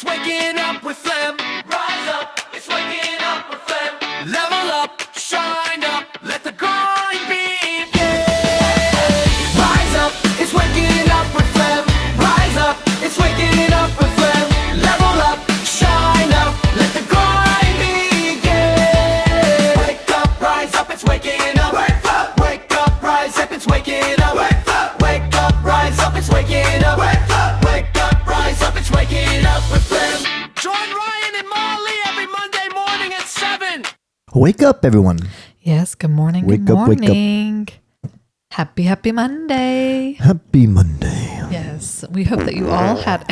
it's waking up with phlegm. Rise up, it's waking up with phlegm. Level up, shine up, let the grind begin. Rise up, it's waking up with phlegm. Rise up, it's waking up with phlegm. Level up, shine up, let the grind begin. Wake up, rise up, it's waking up. Wake up, rise up, it's waking up. Wake up, rise up, it's waking up. Wake up, rise up, it's waking up with phlegm. Join Ryan and Marlee every Monday morning at 7. Wake up, everyone. Yes, good morning. Wake good up, wake up. morning. Happy Monday. Happy Monday. Yes, we hope that you all had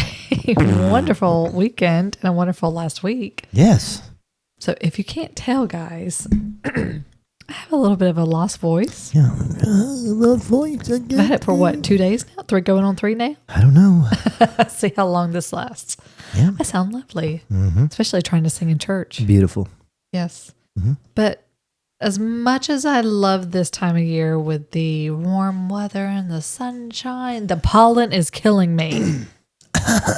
a wonderful weekend and a wonderful last week. Yes. So if you can't tell, guys, I have a little bit of a lost voice. Yeah. Voice again. I've had it for what, 2 days now? Going on 3 now? I don't know. See how long this lasts. Yeah. I sound lovely, Mm-hmm. especially trying to sing in church. Beautiful. Yes. Mm-hmm. But as much as I love this time of year with the warm weather and the sunshine, the pollen is killing me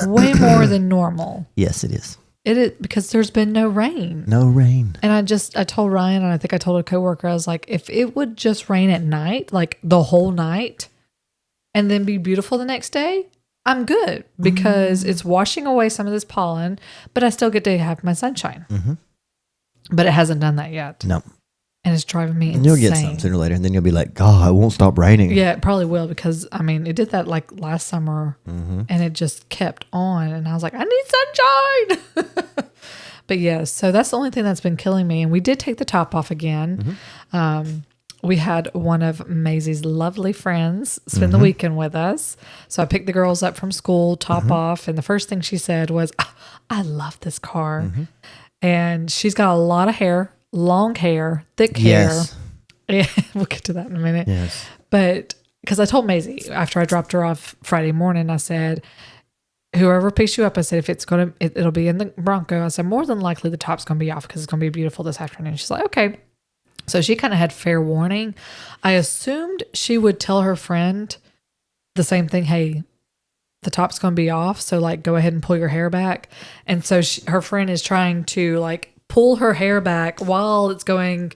way more than normal. Yes, it is. It is because there's been no rain. No rain. And I told Ryan, and I think I told a coworker, I was like, if it would just rain at night, like the whole night, and then be beautiful the next day, I'm good because it's washing away some of this pollen, but I still get to have my sunshine. Mm-hmm. But it hasn't done that yet. No. And it's driving me And insane. you'll get some sooner or later, and then you'll be like, God, it won't stop raining. Yeah, it probably will because, I mean, it did that like last summer Mm-hmm. and it just kept on. And I was like, I need sunshine. But yes, so that's the only thing that's been killing me. And we did take the top off again. Mm-hmm. We had one of Maizee's lovely friends spend the weekend with us. So I picked the girls up from school, top off. And the first thing she said was, "Oh, I love this car." Mm-hmm. And she's got a lot of hair, long hair, thick hair. Yes. Yeah, we'll get to that in a minute. Yes. But because I told Maizee after I dropped her off Friday morning, I said, whoever picks you up, I said, if it's going to, it'll be in the Bronco. I said, more than likely the top's going to be off because it's going to be beautiful this afternoon. She's like, okay. So she kind of had fair warning. I assumed she would tell her friend the same thing. Hey, the top's going to be off. So like, go ahead and pull your hair back. And so her friend is trying to like pull her hair back while it's going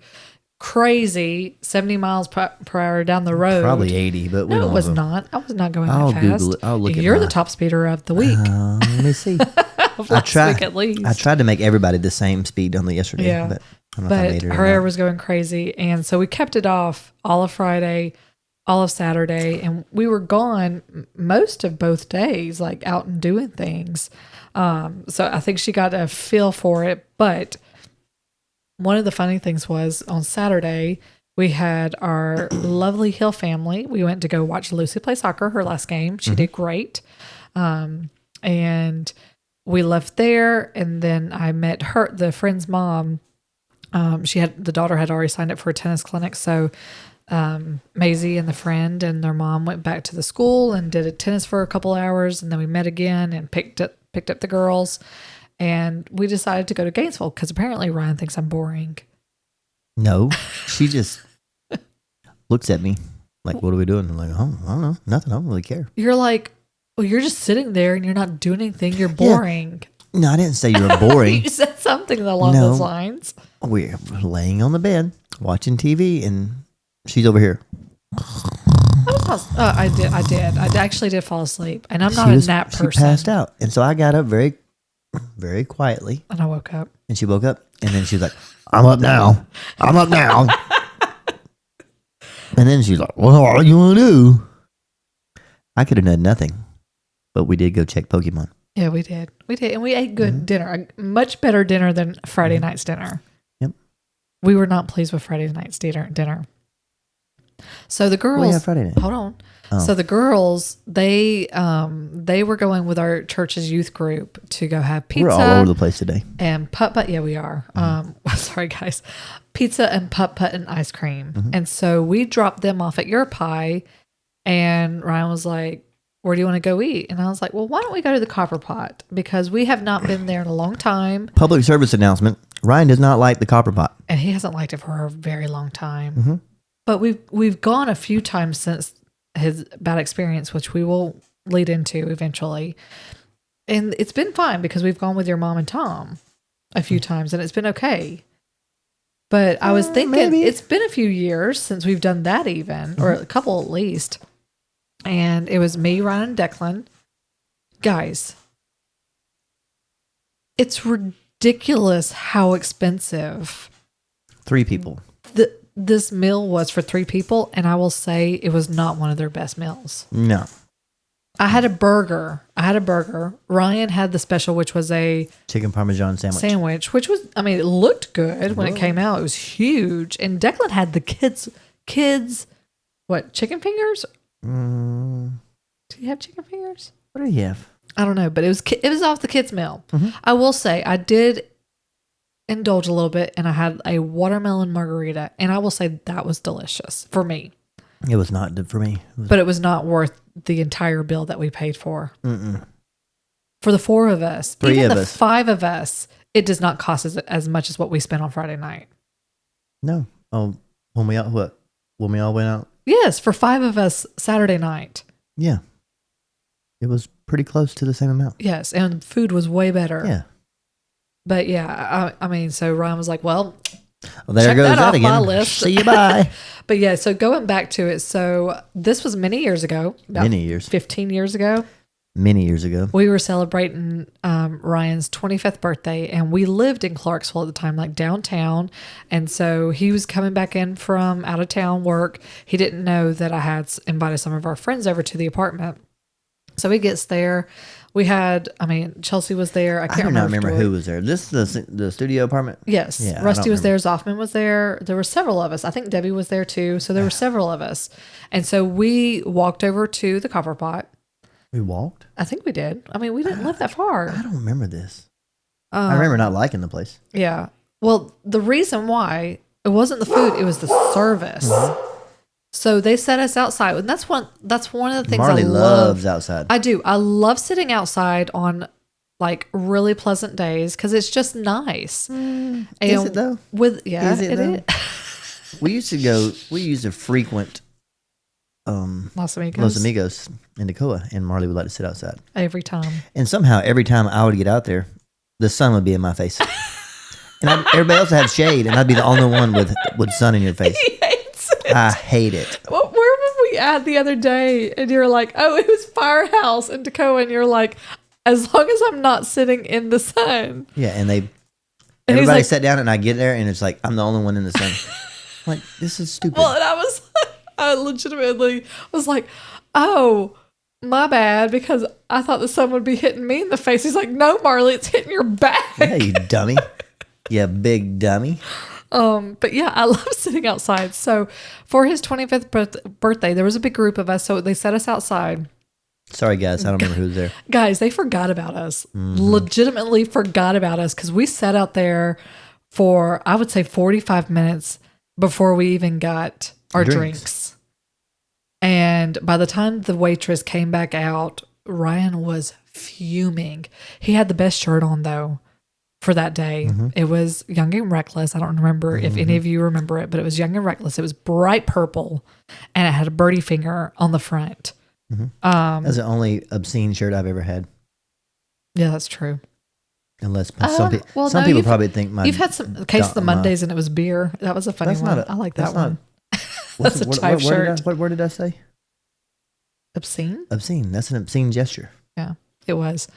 crazy 70 miles per hour down the road. Probably 80, but we No, don't it was know. not. I was not going I'll that fast. Google it. I'll look at You're the mine. top speeder of the week. Let me see. Of last week at least. I tried to make everybody the same speed on the yesterday, Yeah. but I don't know if I But made it or her hair not. was going crazy. And so we kept it off all of Friday, all of Saturday. And we were gone most of both days, like out and doing things. So I think she got a feel for it. But one of the funny things was on Saturday, we had our lovely Hill family. We went to go watch Lucy play soccer, her last game. She did great. And we left there. And then I met the friend's mom. The daughter had already signed up for a tennis clinic. So Maizee and the friend and their mom went back to the school and did a tennis for a couple hours. And then we met again and picked up the girls. And we decided to go to Gainesville because apparently Ryan thinks I'm boring. No, she just looks at me like, what are we doing? I'm like, oh, I don't know. Nothing. I don't really care. You're like, well, you're just sitting there and you're not doing anything. You're boring. No, I didn't say you were boring. You said something along No. those lines. We're laying on the bed watching TV, and she's over here. I did. I actually did fall asleep, and I'm not a nap person. She passed out, and so I got up very, very quietly, And I woke up. and she woke up, and then she's like, "I'm up now. I'm up now." And then she's like, "Well, what do you want to do?" I could have done nothing, but we did go check Pokemon. Yeah, we did. And we ate good dinner. A much better dinner than Friday night's dinner. Yep. We were not pleased with Friday night's dinner. So the girls, yeah, Friday night. hold on. Oh. So the girls, they were going with our church's youth group to go have pizza. We're all over the place today. And putt. Yeah, we are. Sorry guys. Pizza and putt and ice cream. And so we dropped them off at your pie, and Ryan was like, where do you want to go eat? And I was like, well, why don't we go to the Copper Pot? Because we have not been there in a long time. Public service announcement. Ryan does not like the Copper Pot. And he hasn't liked it for a very long time. But we've gone a few times since his bad experience, which we will lead into eventually. And it's been fine because we've gone with your mom and Tom a few times and it's been okay. But I was thinking maybe. it's been a few years since we've done that even, or a couple at least. And it was me, Ryan, and Declan. Guys, it's ridiculous how expensive 3 people. this meal was for 3 people. And I will say it was not one of their best meals. No. I had a burger. Ryan had the special, which was a Chicken Parmesan sandwich. which was, I mean, it looked good when it came out. It was huge. And Declan had the kids, what, chicken fingers? Mm, Do you have chicken fingers? what do you have? I don't know, but it was off the kids' meal. I will say I did indulge a little bit and I had a watermelon margarita. And I will say that was delicious for me. It was not for me. But it was not worth the entire bill that we paid for. Mm-mm. For the 4 of us, 3 even of the us. 5 of us, it does not cost us as much as what we spent on Friday night. No. Oh, when we all went out? Yes, for 5 of us Saturday night. Yeah. It was pretty close to the same amount. Yes, and food was way better. Yeah. But yeah, I mean, so Ryan was like, well, there check goes that that off again. my list. See you, bye. But yeah, so going back to it, so this was many years ago. About Many years. 15 years ago. Many years ago. We were celebrating Ryan's 25th birthday, and we lived in Clarksville at the time, like downtown. And so he was coming back in from out of town work. He didn't know that I had invited some of our friends over to the apartment. So he gets there. We had, I mean, Chelsea was there. I I can't do not remember if who was there. This the studio apartment? Yes. Yeah, I Rusty don't was there. Zoffman was there. There were several of us. I think Debbie was there too. So there were several of us. And so we walked over to the Copper Pot. We walked? I think we did. I mean, we didn't live that far. I don't remember this. I remember not liking the place. Yeah. Well, the reason why it wasn't the food, it was the service. So they set us outside, and that's one of the things Marlee I loves love. outside. I do. I love sitting outside on like really pleasant days because it's just nice. Is it though? Yeah, Is it it though? is. We used to frequent Los Amigos. Los Amigos in Toccoa, and Marlee would like to sit outside. Every time. And somehow, every time I would get out there, the sun would be in my face. And everybody else had shade, and I'd be the only one with sun in your face. He hates it. I hate it. Well, where were we at the other day? And you're like, oh, it was Firehouse in Toccoa. And you're like, as long as I'm not sitting in the sun. Yeah, and he's everybody like- sat down, and I get there, and it's like I'm the only one in the sun. I'm like, this is stupid. Well, and I legitimately was like, oh, my bad, because I thought the sun would be hitting me in the face. He's like, no, Marlee, it's hitting your back. Yeah, you dummy. You big dummy. But yeah, I love sitting outside. So for his 25th birthday, there was a big group of us. So they set us outside. Sorry, guys. I don't remember who was there. Guys, they forgot about us. Mm-hmm. Legitimately forgot about us because we sat out there for, I would say, 45 minutes before we even got our drinks. And by the time the waitress came back out, Ryan was fuming. He had the best shirt on, though, for that day. Mm-hmm. It was Young and Reckless. I don't remember if any of you remember it, but it was Young and Reckless. It was bright purple, and it had a birdie finger on the front. Mm-hmm. That's the only obscene shirt I've ever had. Yeah, that's true. Unless well, some no, people you've- probably think my You've had some Case of the Mondays, and it was beer. That was a funny That's one. not a- I like that's that one. What's- That's a type shirt. What word did I say? Obscene? Obscene. That's an obscene gesture. Yeah, it was.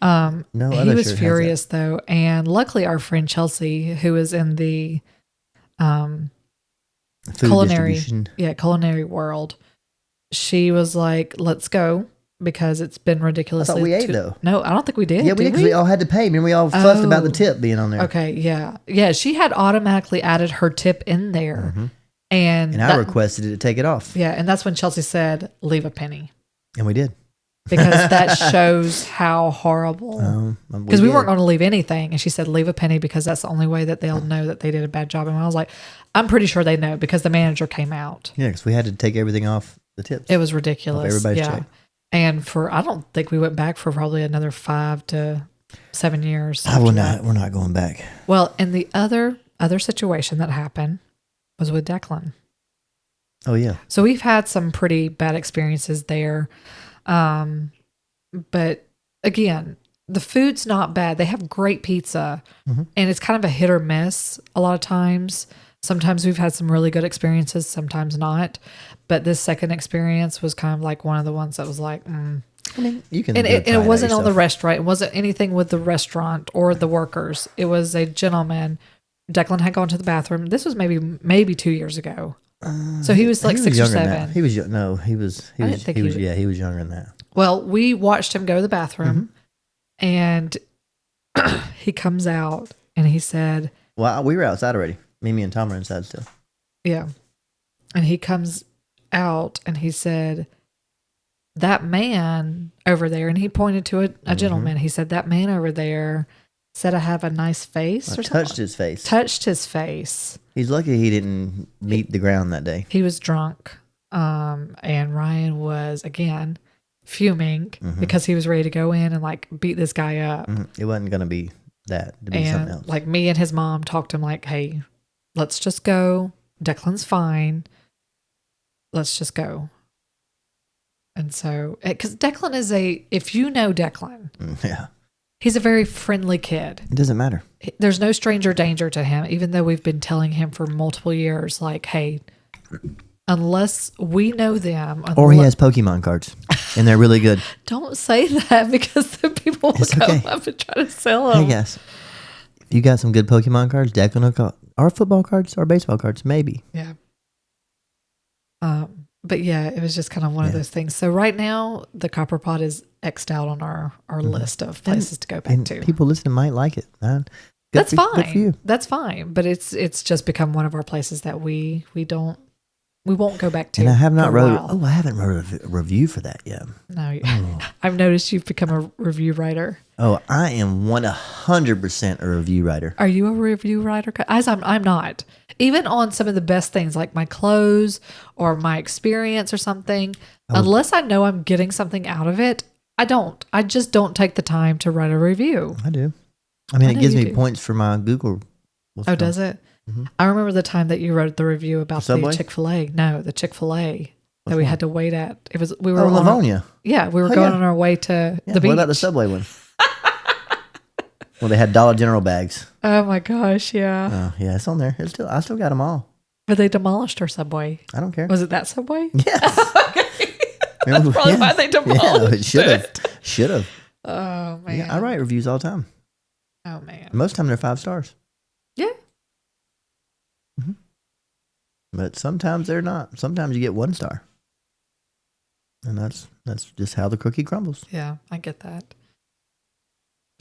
No He other was shirt has furious though, and luckily our friend Chelsea, who is in the Food culinary, distribution. culinary world, she was like, "Let's go." Because it's been ridiculously. we ate, though. No, I don't think we did. Yeah, we did because we all had to pay. Remember, we all fussed about the tip being on there. Okay, yeah. She had automatically added her tip in there, and I requested it to take it off. Yeah, and that's when Chelsea said, "Leave a penny," And we did. because that shows how horrible. Because we weren't going to leave anything, and she said, "Leave a penny," because that's the only way that they'll know that they did a bad job. And I was like, "I'm pretty sure they know," because the manager came out. Yeah, because we had to take everything off the tips. It was ridiculous. Everybody's Yeah. check. And I don't think we went back for probably another 5 to 7 years. I will after not. that. We're not going back. Well, and the other situation that happened was with Declan. Oh yeah. So we've had some pretty bad experiences there. But again, the food's not bad. They have great pizza, and it's kind of a hit or miss a lot of times. Sometimes we've had some really good experiences, sometimes not. But this second experience was kind of like one of the ones that was like, I mean, you can. And go it try out wasn't on the yourself. restaurant. It wasn't anything with the restaurant or the workers. It was a gentleman. Declan had gone to the bathroom. This was maybe 2 years ago. So he was like 6 or younger than that. 7. He was no, he was. He I was. didn't think He he was. was- Yeah, he was younger than that. Well, we watched him go to the bathroom, and he comes out and he said, Well, we were outside already. Mimi and Tom are inside still. yeah. And he comes out and he said, that man over there, and he pointed to a gentleman. He said, that man over there said I have a nice face or something. Touched his face. Touched his face. He's lucky he didn't meet the ground that day. He was drunk. And Ryan was, again, fuming because he was ready to go in and like beat this guy up. It wasn't going to be that. To be something And else. like me and his mom talked to him like, hey, let's just go. Declan's fine. Let's just go. And so, because Declan is if you know Declan, Yeah. he's a very friendly kid. It doesn't matter. There's no stranger danger to him, even though we've been telling him for multiple years, like, hey, unless we know them. Or he has Pokemon cards, and they're really good. Don't say that because the people will It's come okay. up and try to sell them. Hey guys, if you got some good Pokemon cards, Declan will call. Our football cards, our baseball cards, maybe. Yeah. But yeah, it was just kind of one of those things. So right now, the Copper Pot is X'd out on our list of places to go back And to. people listening might like it. Man. Good That's for- fine. Good for you. That's fine. But it's just become one of our places that we won't go back to. And I have not for a wrote. while. Oh, I haven't wrote a review for that yet. No, I've noticed you've become a review writer. Oh, I am 100% a review writer. Are you a review writer? As I'm not. Even on some of the best things like my clothes or my experience or something, unless I know I'm getting something out of it, I don't. I just don't take the time to write a review. I do. I mean, I it know gives you me do. points for my Google. Oh, does it? I remember the time that you wrote the review about the Subway? Chick-fil-A. No, the Chick-fil-A that we had to wait at. We were Oh, on our- Livonia. yeah, we were Oh, going yeah. on our way to Yeah, the beach. what about the Subway one? Well, they had Dollar General bags. Oh my gosh, yeah. Oh, yeah, it's on there. I still got them all. But they demolished our Subway. I don't care. Was it that Subway? Yes. That's probably why they demolished it should have. Should have. Oh man. Yeah, I write reviews all the time. Oh man. Most of the time they're 5 stars. Yeah. But sometimes they're not. Sometimes you get 1 star. And that's just how the cookie crumbles. Yeah, I get that.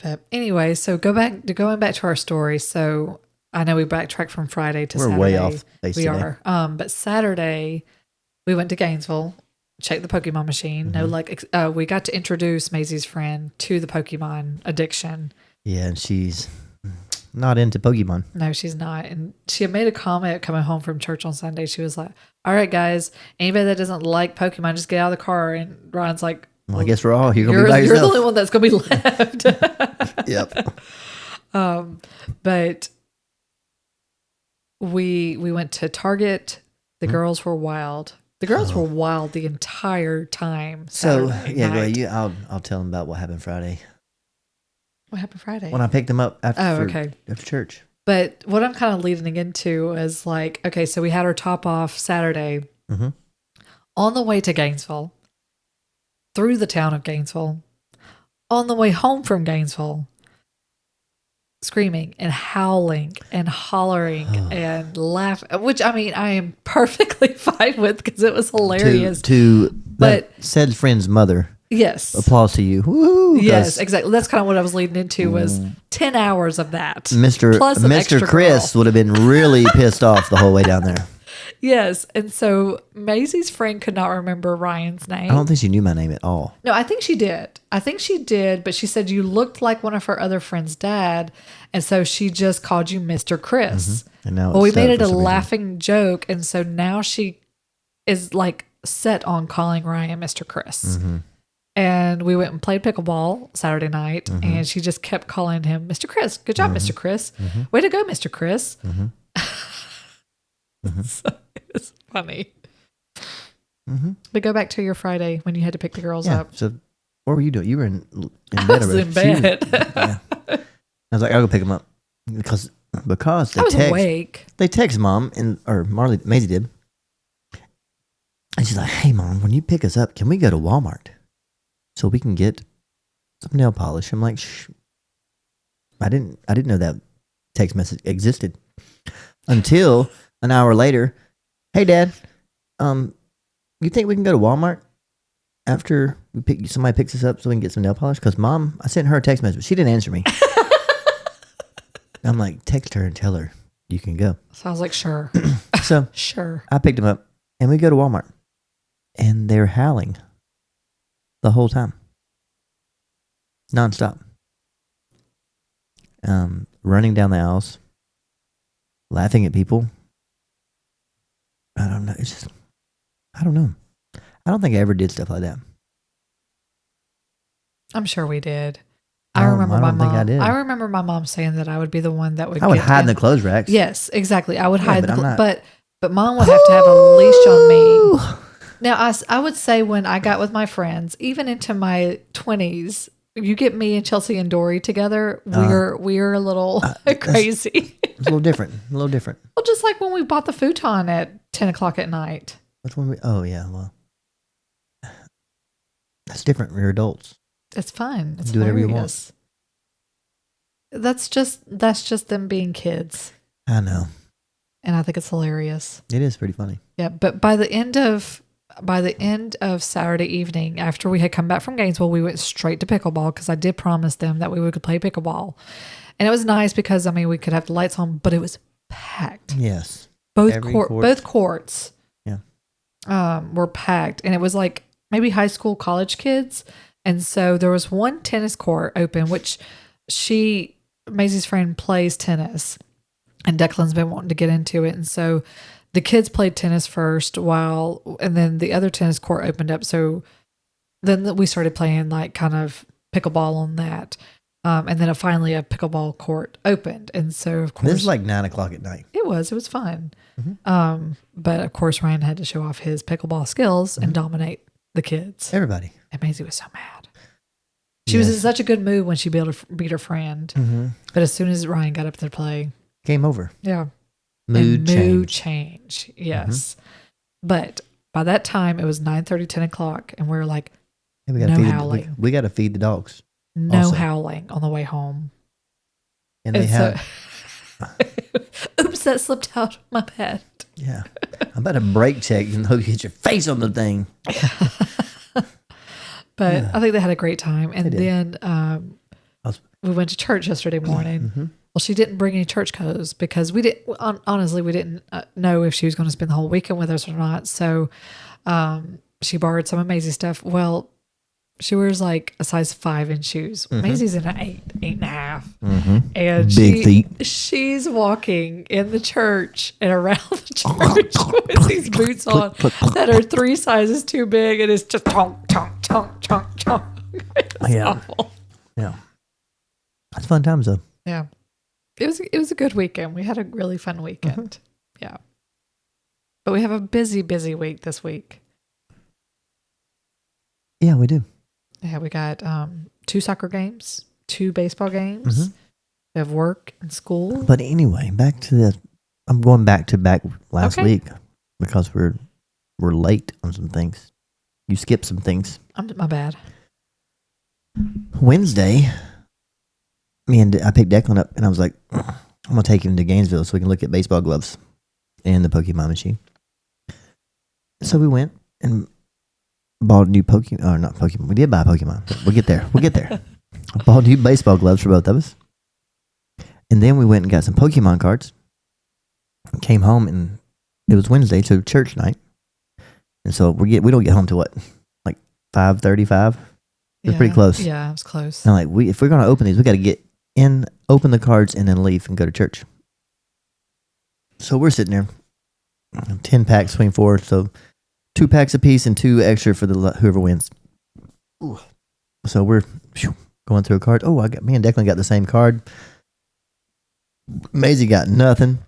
But anyway, so going back to our story. So I know we backtracked from Friday to We're Saturday. way off base We today. are. But Saturday we went to Gainesville, checked the Pokemon machine. No, we got to introduce Maizee's friend to the Pokemon addiction. Yeah, and she's not into Pokemon. No, she's not. And she had made a comment coming home from church on Sunday. She was like, all right, guys, anybody that doesn't like Pokemon, just get out of the car. And Ryan's like, Well, I guess we're all here. You're going to be by you're the yourself. only one that's going to be left. Yep. But we went to Target. The girls were wild. The girls were wild the entire time. So, Saturday yeah, go night. ahead. I'll tell them about what happened Friday. What happened Friday? When I picked them up after church. But what I'm kind of leading into is like, okay, so we had our top off Saturday on the way to Gainesville, through the town of Gainesville, on the way home from Gainesville, screaming and howling and hollering and laughing, which I mean, I am perfectly fine with because it was hilarious. To But- that said friend's mother. Yes. Applause to you. Woo! Yes, exactly. That's kind of what I was leading into was 10 hours of that. Mr. Plus an extra Chris girl. would have been really pissed off the whole way down there. Yes. And so Maisie's friend could not remember Ryan's name. I don't think she knew my name at all. No, I think she did. But she said you looked like one of her other friends' dad. And so she just called you Mr. Chris. And now Well, we it's made stuck it for a some reason. laughing joke. And so now she is like set on calling Ryan Mr. Chris. And we went and played pickleball Saturday night. And she just kept calling him Mr. Chris. Good job, Mr. Chris. Way to go, Mr. Chris. So it was funny. But go back to your Friday when you had to pick the girls Yeah. up. So What were you doing? You were in I bed. was already. in bed. Yeah. I was like, I'll go pick him up because they I was text. awake. They text mom or Maizee did, and she's like, "Hey mom, when you pick us up, can we go to Walmart so we can get some nail polish?" I'm like, Shh. I didn't know that text message existed until an hour later. Hey dad, you think we can go to Walmart after somebody picks us up so we can get some nail polish? Because mom, I sent her a text message, but she didn't answer me. I'm like, text her and tell her you can go. So I was like, sure. So Sure. I picked him up and we go to Walmart and they're howling the whole time. Nonstop. Running down the aisles, laughing at people. I don't know. It's just, I don't know. I don't think I ever did stuff like that. I'm sure we did. No, I remember I my don't think mom. I did. I remember my mom saying that I would be the one that would. I would get hide in in- the clothes racks. Yes, exactly. I would Yeah, hide, but I'm not- but mom would have to have a leash on me. Now I would say when I got with my friends, even into my 20s, you get me and Chelsea and Dory together, we're a little crazy. It's a little different. A little different. Well, just like when we bought the futon at 10 o'clock at night. Which one? Oh yeah. Well, that's different. We're adults. It's fun. It's Do whatever you want. hilarious. That's just them being kids, I know. and I think it's hilarious. It is pretty funny. Yeah, but by the end of Saturday evening, after we had come back from Gainesville, we went straight to pickleball because I did promise them that we would play pickleball, and it was nice because we could have the lights on, but it was packed. Yes. Both Every both courts, Yeah. were packed, and it was like maybe high school, college kids, and so there was one tennis court open, which Maizee's friend plays tennis, and Declan's been wanting to get into it, and so the kids played tennis first and then the other tennis court opened up. So then we started playing like kind of pickleball on that. And then finally a pickleball court opened. And so of course This is like 9 o'clock at night. it was fun. Mm-hmm. But of course Ryan had to show off his pickleball skills and dominate the kids. Everybody. And Maizee was so mad. She was in Yes. such a good mood when she beat her friend. Mm-hmm. But as soon as Ryan got up to play, Game over. yeah. Mood Mood change. change. Yes. But by that time it was 9:30, 10 o'clock, and we were like, Hey, we gotta No feed howling. we got to feed the dogs. no Also. howling on the way home. And they And have oops, that slipped out of my bed. yeah. I'm about to brake check and hope you hit your face on the thing. But Yeah. I think they had a great time. And They did. then was- we went to church yesterday morning. Mhm. Well, she didn't bring any church clothes because we didn't. Honestly, we didn't know if she was going to spend the whole weekend with us or not. So she borrowed some of Maizee's stuff. Well, she wears like a size 5 in shoes. Maizee's in an 8.5, and Big feet. she's walking in the church and around the church with these boots on that are 3 sizes too big, and it's just tonk tonk tonk tonk tonk. It's Yeah. awful. Yeah. That's fun times though. Yeah. It was a good weekend. We had a really fun weekend. Yeah. But we have a busy week this week. Yeah, we do. Yeah, we got 2 soccer games, 2 baseball games. We have work and school. But anyway, back to the. I'm going back last Okay. week because we're late on some things. You skipped some things. My bad. Wednesday, I picked Declan up and I was like, I'm gonna take him to Gainesville so we can look at baseball gloves and the Pokemon machine. So we went and bought new Pokemon, or not Pokemon. We did buy Pokemon. But we'll get there. I bought new baseball gloves for both of us, and then we went and got some Pokemon cards. Came home and it was Wednesday, so church night, and so we don't get home till what, like 5:35. We're pretty close. Yeah, it was close. And like if we're gonna open these, we got to get in, open the cards, and then leave and go to church. So we're sitting there, 10 packs between 4, so 2 packs apiece and 2 extra for whoever wins. Ooh. So we're going through a card. Oh, me and Declan got the same card. Maizee got nothing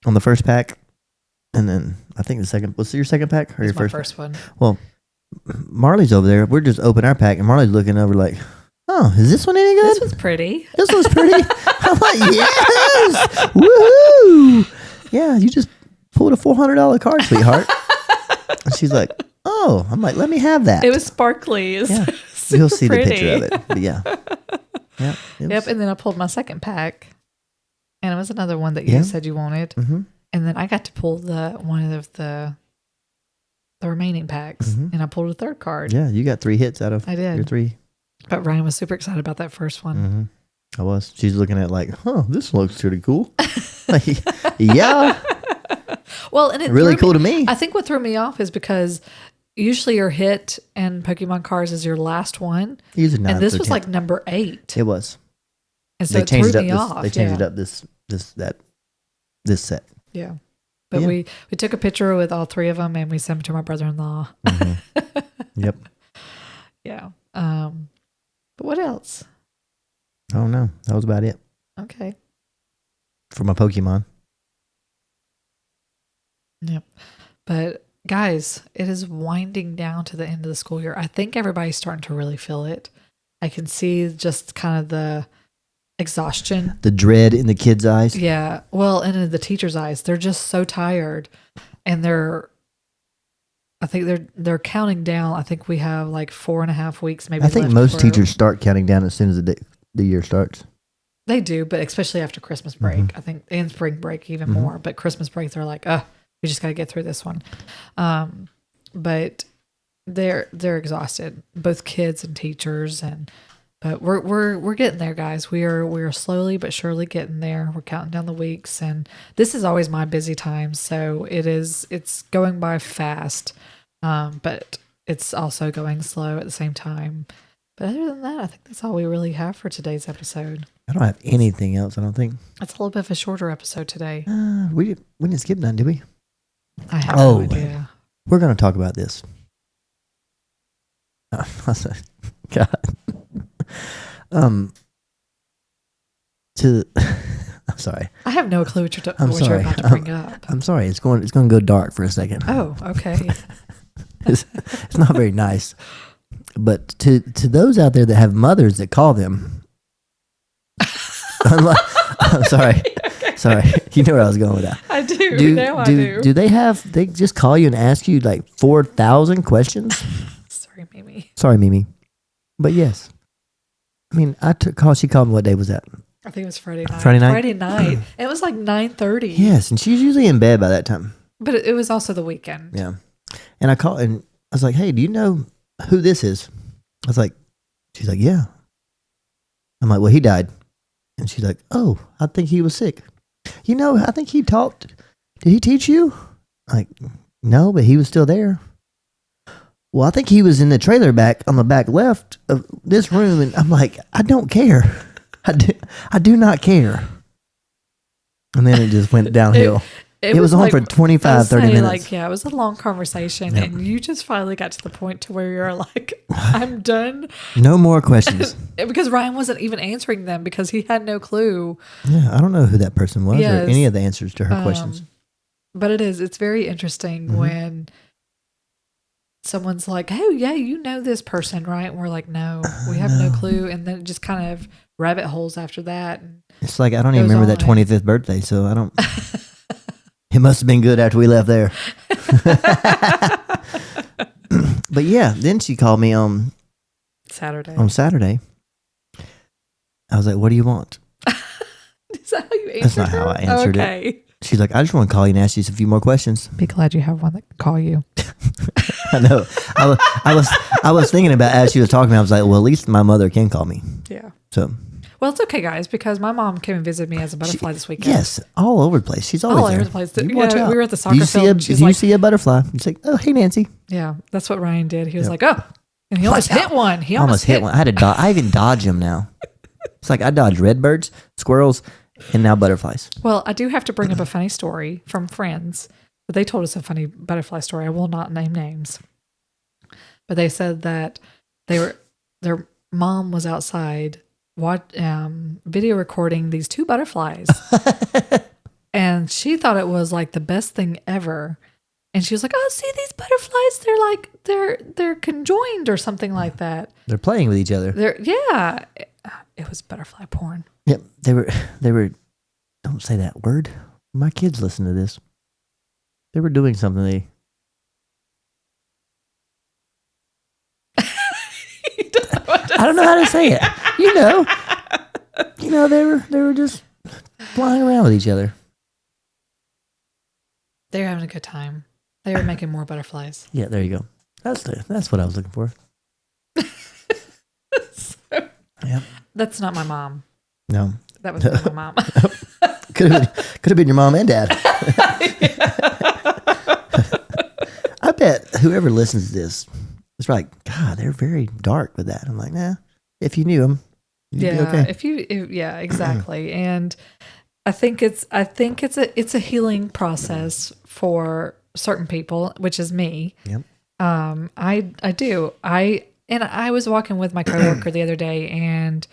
on the first pack, and then I think the second. Was it your second pack or your It's my first? first one. Well, Marlee's over there. We're just opening our pack, and Marlee's looking over like, oh, is this one any good? This was pretty. This one's pretty. I'm like, yes, woohoo! Yeah, you just pulled a $400 card, sweetheart. And she's like, oh, I'm like, let me have that. It was sparkly. It's Yeah. super You'll see pretty. the picture of it. But yeah. Yeah. Yep. And then I pulled my second pack, and it was another one that you Yeah. said you wanted. Mm-hmm. And then I got to pull one of the remaining packs, Mhm. and I pulled a third card. Yeah, you got 3 hits out of I did. your 3. But Ryan was super excited about that first one. Mm-hmm. I was. She's looking at it like, huh, this looks pretty cool. Like, yeah, Well, and it really threw cool me, to me. I think what threw me off is because usually your hit in Pokemon cards is your last one, Usually and 9th this or was 10th. like number 8, It was. and so They it changed threw it me up. off. They changed yeah. it up this set. Yeah. But Yeah. we took a picture with all 3 of them, and we sent them to my brother-in-law. Mm-hmm. Yep. Yeah. But what else? I don't know. That was about it Okay. for my Pokemon. Yep. But guys, it is winding down to the end of the school year. I think everybody's starting to really feel it. I can see just kind of the exhaustion. The dread in the kids' eyes. Yeah. Well, and in the teachers' eyes, they're just so tired, and I think they're counting down. I think we have like 4.5 weeks, maybe. I think left most for- teachers start counting down as soon as the year starts. They do, but especially after Christmas break, Mhm. I think, and spring break even Mhm. more. But Christmas break, they're like, we just got to get through this one. But they're exhausted, both kids and teachers, but we're getting there, guys. We are slowly but surely getting there. We're counting down the weeks, and this is always my busy time, so it's going by fast, but it's also going slow at the same time. But other than that, I think that's all we really have for today's episode. I don't have anything else. I don't think. It's a little bit of a shorter episode today. We didn't skip none, did we? I have no Oh. idea. We're going to talk about this. God. I'm sorry. I have no clue what you're, I'm what you're sorry. about to bring up. I'm sorry. It's going to go dark for a second. Oh, okay. It's not very nice. But to those out there that have mothers that call them, I'm sorry. Sorry. You know where I was going with that. I do. I do. Do they just call you and ask you like 4,000 questions? Sorry, Mimi. Sorry, Mimi. But yes. I mean, she called me, what day was that? I think it was Friday night. Friday night? Friday night. It was like 9:30. Yes, and she's usually in bed by that time. But it was also the weekend. Yeah. And I called and I was like, hey, do you know who this is? I was like, she's like, yeah. I'm like, well, he died. And she's like, oh, I think he was sick. You know, I think he taught. Did he teach you? Like, no, but he was still there. Well, I think he was in the trailer back on the back left of this room. And I'm like, I don't care. I do not care. And then it just went downhill. It was on like, for 25, 30 minutes. Like, yeah, it was a long conversation. Yep. And you just finally got to the point to where you're like, I'm done. No more questions. Because Ryan wasn't even answering them because he had no clue. Yeah, I don't know who that person was Yes. or any of the answers to her questions. But it's very interesting Mhm. when someone's like, oh, yeah, you know this person, right? And we're like, no, we have no clue. And then it just kind of rabbit holes after that. And It's like I don't even goes remember that on. 25th birthday, so I don't. It must have been good after we left there. But yeah, then she called me on Saturday. Saturday. I was like, "What do you want?" Is that how you answered That's not how I answered it. Okay. She's like, "I just want to call you and ask you a few more questions." Be glad you have one that can call you. I know. I was thinking about as she was talking. I was like, "Well, at least my mother can call me." Yeah. So Well, it's okay, guys, because my mom came and visited me as a butterfly this weekend. yes, all over the place. She's always All over there. the place. You Yeah, watch out. we were at the Do soccer you see field. If She's you like, see a butterfly, it's like, "Oh, hey, Nancy." yeah, that's what Ryan did. He was Yep. like, oh, and he almost Watch hit out. one. He I almost hit one. I had to I even dodge them now. It's like I dodge redbirds, squirrels, and now butterflies. Well, I do have to bring up a funny story from friends. But they told us a funny butterfly story. I will not name names. But they said that their mom was outside video recording these 2 butterflies. And she thought it was like the best thing ever. And she was like, "Oh, see these butterflies? They're like they're conjoined or something like that. They're playing with each other. Yeah. It was butterfly porn. Yep. They were. Don't say that word. My kids listen to this. They were doing something. I don't know how to say it. They were just flying around with each other. They were having a good time. They were making more butterflies. Yeah, there you go. That's what I was looking for. Yeah. That's not my mom. No. That was not my mom. Could have been your mom and dad. I bet whoever listens to this is like, God, they're very dark with that. I'm like, nah. If you knew them, you'd be okay. Yeah, exactly. And I think it's a healing process for certain people, which is me. Yep. I do. I was walking with my coworker the other day, and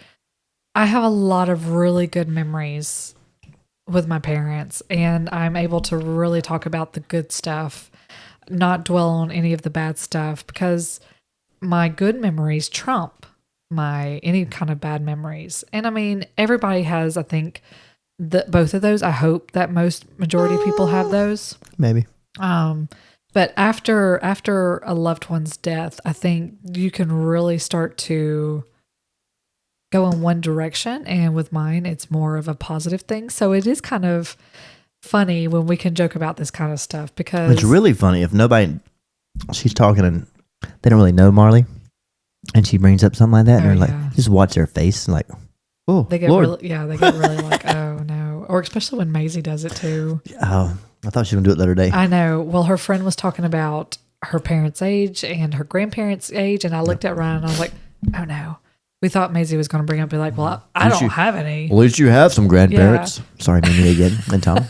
I have a lot of really good memories with my parents, and I'm able to really talk about the good stuff, not dwell on any of the bad stuff, because my good memories trump any kind of bad memories. And I mean, everybody has, I think, both of those. I hope that majority of people have those. Maybe. But after a loved one's death, I think you can really start to go in one direction. And with mine, it's more of a positive thing. So it is kind of funny when we can joke about this kind of stuff, because it's really funny if she's talking and they don't really know Marlee, and she brings up something like that, and they're like, just watch their face and like, oh, they get Lord. they get really like, oh no. Or especially when Maizee does it too. Oh, I thought she was going to do it the other day. I know. Well, her friend was talking about her parents' age and her grandparents' age, and I looked at Ryan and I was like, oh no. We thought Maizee was going to bring up, be like, well, I don't have any. At least you have some grandparents. Yeah. Sorry, Mimi again, and Tom.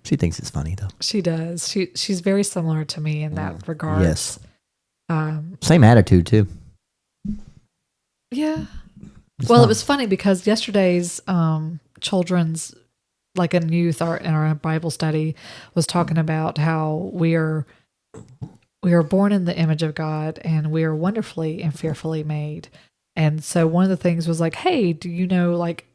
She thinks it's funny though. She does. She's very similar to me in that regard. Yes. Same attitude too. Yeah. Well, it was funny because yesterday's children's, like in youth or in our Bible study, was talking about how we are born in the image of God, and we are wonderfully and fearfully made. And so one of the things was like, hey, do you know like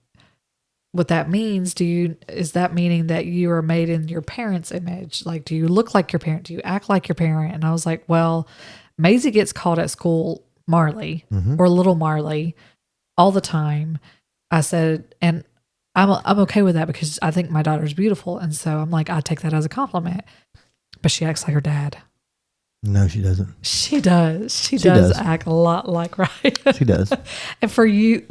what that means? Is that meaning that you are made in your parents' image? Like, do you look like your parent? Do you act like your parent? And I was like, well, Maizee gets called at school Marlee or little Marlee all the time. I said, and I'm okay with that because I think my daughter's beautiful. And so I'm like, I take that as a compliment. But she acts like her dad. No, she doesn't. She does. She does act a lot like Ryan. She does. And for y'all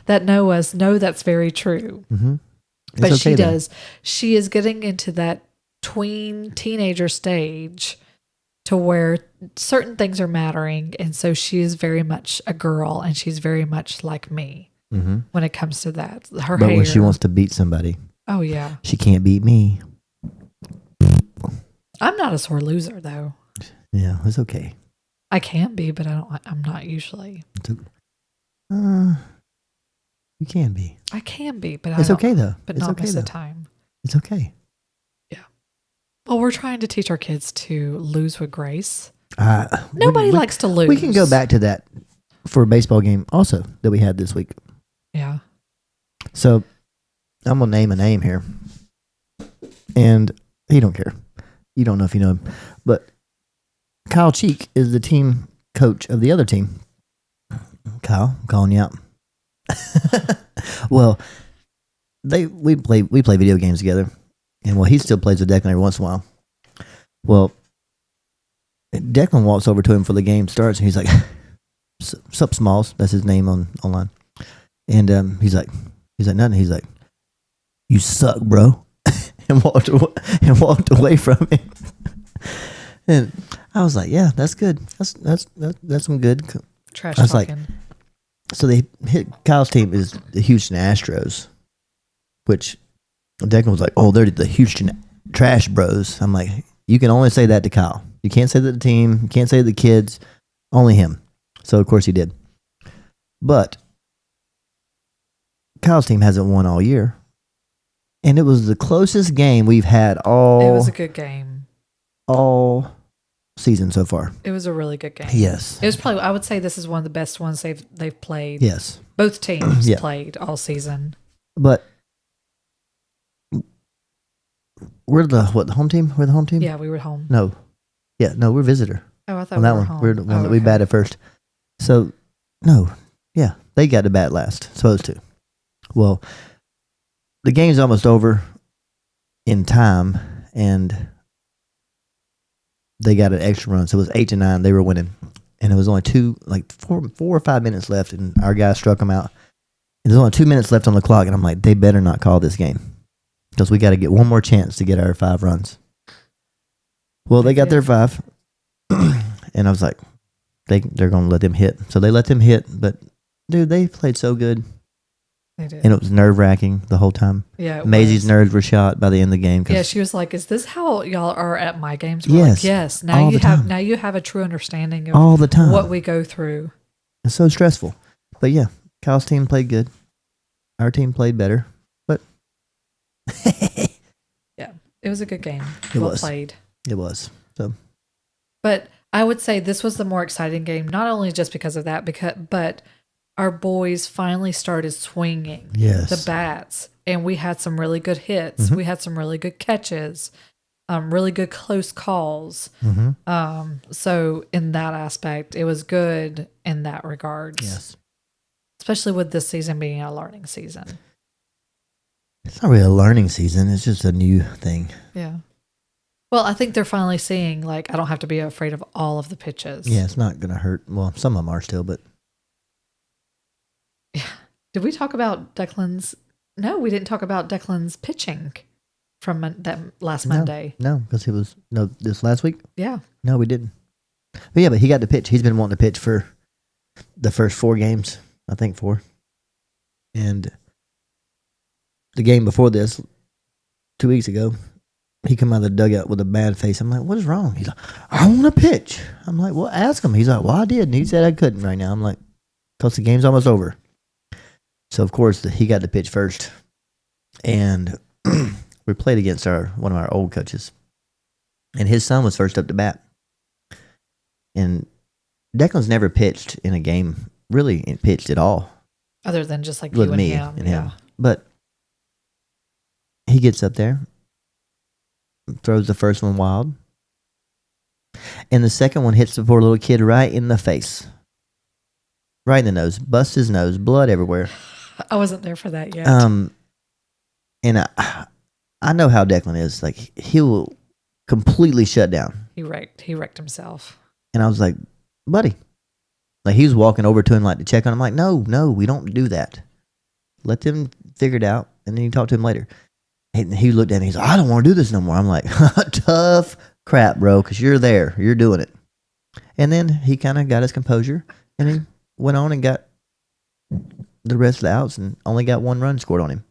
that know us, know that's very true. Mm-hmm. But okay she though. does. She is getting into that tween teenager stage to where certain things are mattering. And so she is very much a girl, and she's very much like me when it comes to that. But hair. When she wants to beat somebody, oh yeah, she can't beat me. I'm not a sore loser though. Yeah, it's okay. I can be, but I'm not usually. You can be. I can be, but it's okay though. But it's not okay most though. of the time. It's okay. Yeah. Well, we're trying to teach our kids to lose with grace. Nobody likes to lose. We can go back to that for a baseball game also that we had this week. Yeah. So I'm gonna name a name here, and he don't care. You don't know if you know him, but Kyle Cheek is the team coach of the other team. Kyle, I'm calling you out. Well, we play video games together, and he still plays with Declan every once in a while. Well, Declan walks over to him for the game starts, and he's like, "Sup, Smalls?" That's his name online. And he's like nothing. He's like, "You suck, bro," and walked away from him. And I was like, "Yeah, that's good. That's some good trash." I was talking. like, so they hit Kyle's team is the Houston Astros, which Declan was like, "Oh, they're the Houston Trash Bros." I'm like, you can only say that to Kyle. You can't say that to the team. You can't say to the kids. Only him. So of course he did. But Kyle's team hasn't won all year. And it was the closest game we've had It all was a good game. season so far. It was a really good game. Yes. It was probably, I would say this is one of the best ones they've played. Yes. Both teams Yeah. played all season. But we're the home team? We're the home team? Yeah, we were home. No. Yeah, no, we're visitor. Oh, I thought On we that were one. home. We're the one Oh, that we okay. batted first. So, no. Yeah, they got to bat last. Supposed to. Well, the game's almost over in time, and they got an extra run. So it was 8-9. They were winning. And it was only 4 or 5 minutes left, and our guy struck them out. And there's only 2 minutes left on the clock, and I'm like, they better not call this game because we got to get one more chance to get our 5 runs. Well, they got their 5, and I was like, they're going to let them hit. So they let them hit, but, dude, they played so good. They did. And it was nerve-wracking the whole time. Yeah, it Maisie's was. nerves were shot by the end of the game. Yeah, she was like, "Is this how y'all are at my games?" We're Yes, like, yes. all the time. Now you have a true understanding of all the time. what we go through. It's so stressful. But yeah, Kyle's team played good. Our team played better. But Yeah, it was a good game. It Well was. played. it was. So But I would say this was the more exciting game, not only just because of that, but our boys finally started swinging yes. the bats, and we had some really good hits. Mhm. We had some really good catches, really good close calls. Mm-hmm. So in that aspect, it was good in that regards. Yes. Especially with this season being a learning season. It's not really a learning season. It's just a new thing. Yeah. Well, I think they're finally seeing, like, I don't have to be afraid of all of the pitches. Yeah, it's not going to hurt. Well, some of them are still, but Did we talk about Declan's? No, we didn't talk about Declan's pitching from that last Monday. no, because this last week? Yeah. No, we didn't. But yeah, but he got to pitch. He's been wanting to pitch for the first 4 games, I think 4. And the game before this, 2 weeks ago, he come out of the dugout with a bad face. I'm like, what is wrong? He's like, I want to pitch. I'm like, well, ask him. He's like, well, I did. And he said I couldn't right now. I'm like, because the game's almost over. So, of course, he got to pitch first. And we played against one of our old coaches. And his son was first up to bat. And Declan's never pitched in a game, really pitched at all. Other than just like With you and me him. and Yeah. him. But he gets up there, throws the first one wild. And the second one hits the poor little kid right in the face. Right in the nose. Busts his nose. Blood everywhere. I wasn't there for that yet. And I know how Declan is. Like, he will completely shut down. He wrecked himself. And I was like, buddy. Like, he was walking over to him like to check on him. Like, no, we don't do that. Let them figure it out. And then you talk to him later. And he looked at me. He's like, I don't want to do this no more. I'm like, tough crap, bro, because you're there. You're doing it. And then he kind of got his composure. And he went on and got the rest of the outs and only got 1 run scored on him.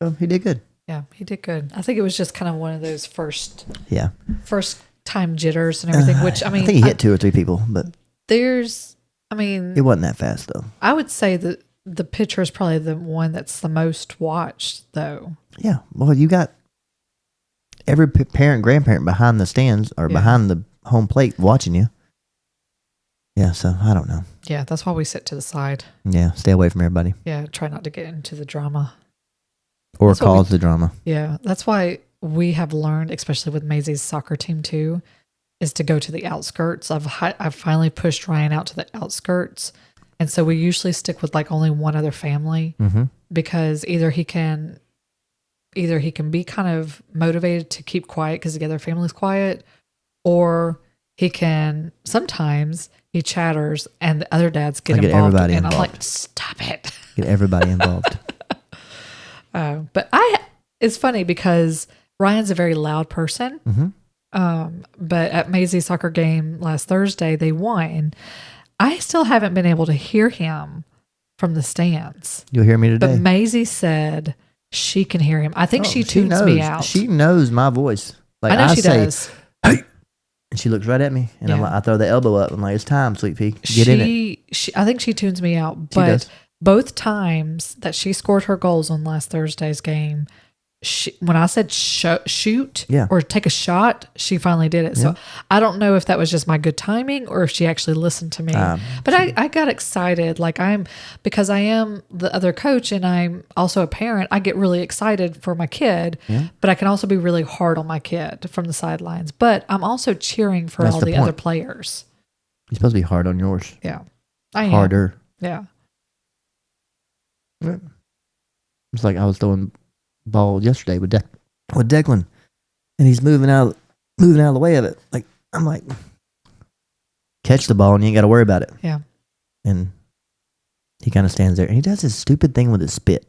So he did good. Yeah, he did good. I think it was just kind of one of those first time jitters and everything, which, I mean, I think he hit 2 or 3 people, but it wasn't that fast, though. I would say that the pitcher is probably the one that's the most watched, though. Yeah. Well, you got every parent, grandparent behind the stands or behind the home plate watching you. Yeah, so I don't know. Yeah, that's why we sit to the side. Yeah, stay away from everybody. Yeah, try not to get into the drama. Or That's what cause the drama. Yeah, that's why we have learned, especially with Maizie's soccer team too, is to go to the outskirts. I've finally pushed Ryan out to the outskirts, and so we usually stick with like only one other family because either he can be kind of motivated to keep quiet because the other family's quiet, or he can sometimes he chatters and the other dads get involved, everybody and I'm involved. like, stop it. Get everybody involved. But it's funny because Ryan's a very loud person. But at Maizie's soccer game last Thursday, they won. I still haven't been able to hear him from the stands. You'll hear me today. But Maisie said she can hear him. I think she tunes knows. me out. She knows my voice. Like, I know she say, does. Hey, and she looks right at me, and I'm like, I throw the elbow up. I'm like, it's time, sweet pea. Get in it. I think she tunes me out. She But does. both times that she scored her goals on last Thursday's game, when I said shoot Yeah. or take a shot, she finally did it. So I don't know if that was just my good timing or if she actually listened to me. But I got excited. Like because I am the other coach and I'm also a parent, I get really excited for my kid, but I can also be really hard on my kid from the sidelines. But I'm also cheering for all the other players. You're supposed to be hard on yours. Yeah. I am. Harder. Yeah. It's like I was throwing ball yesterday with Declan, and he's moving out of the way of it. Like I'm like, catch the ball and you ain't got to worry about it. Yeah. And he kind of stands there and he does this stupid thing with his spit.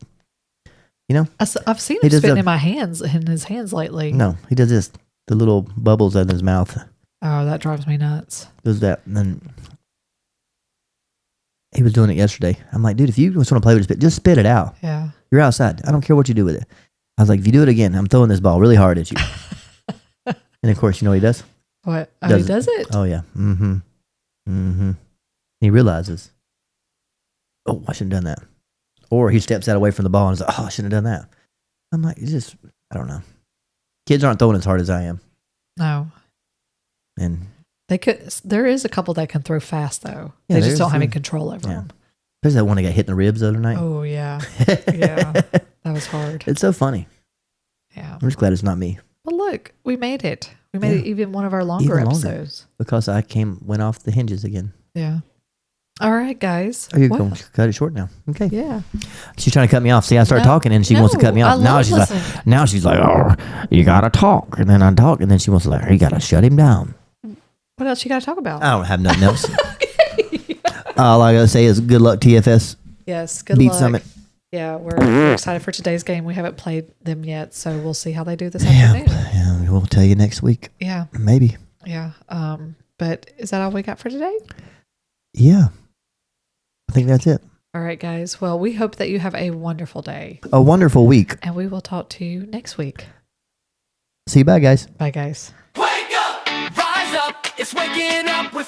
You know, I've seen him spitting in his hands lately. No, he does this. The little bubbles out of his mouth. Oh, that drives me nuts. Does that, and then he was doing it yesterday. I'm like, dude, if you just want to play with spit, just spit it out. Yeah. You're outside. I don't care what you do with it. I was like, if you do it again, I'm throwing this ball really hard at you. And of course, you know what he does? What? Oh, he does it? Oh, yeah. He realizes, oh, I shouldn't have done that. Or he steps out away from the ball and is like, oh, I shouldn't have done that. I'm like, I don't know. Kids aren't throwing as hard as I am. No. And there is a couple that can throw fast, though. Yeah, they just don't have any control over them. There's that one that got hit in the ribs the other night. Oh, yeah. Yeah. That was hard. It's so funny. Yeah. I'm just glad it's not me. Well, look, we made it. We made it even one of our longer episodes. Because I went off the hinges again. Yeah. All right, guys. Oh, you're going to cut it short now. Okay. Yeah. She's trying to cut me off. See, I started talking and she wants to cut me off. Now she's like, oh, you got to talk. And then I talk and then she wants to you got to shut him down. What else you got to talk about? I don't have nothing else. All I got to say is good luck, TFS. Yes, good Beat luck. Summit. Yeah, we're excited for today's game. We haven't played them yet, so we'll see how they do this afternoon. Yeah, we'll tell you next week. Yeah. Maybe. Yeah. But is that all we got for today? Yeah. I think that's it. All right, guys. Well, we hope that you have a wonderful day. A wonderful week. And we will talk to you next week. See you. Bye, guys. Bye, guys. Wake up, rise up, it's waking up with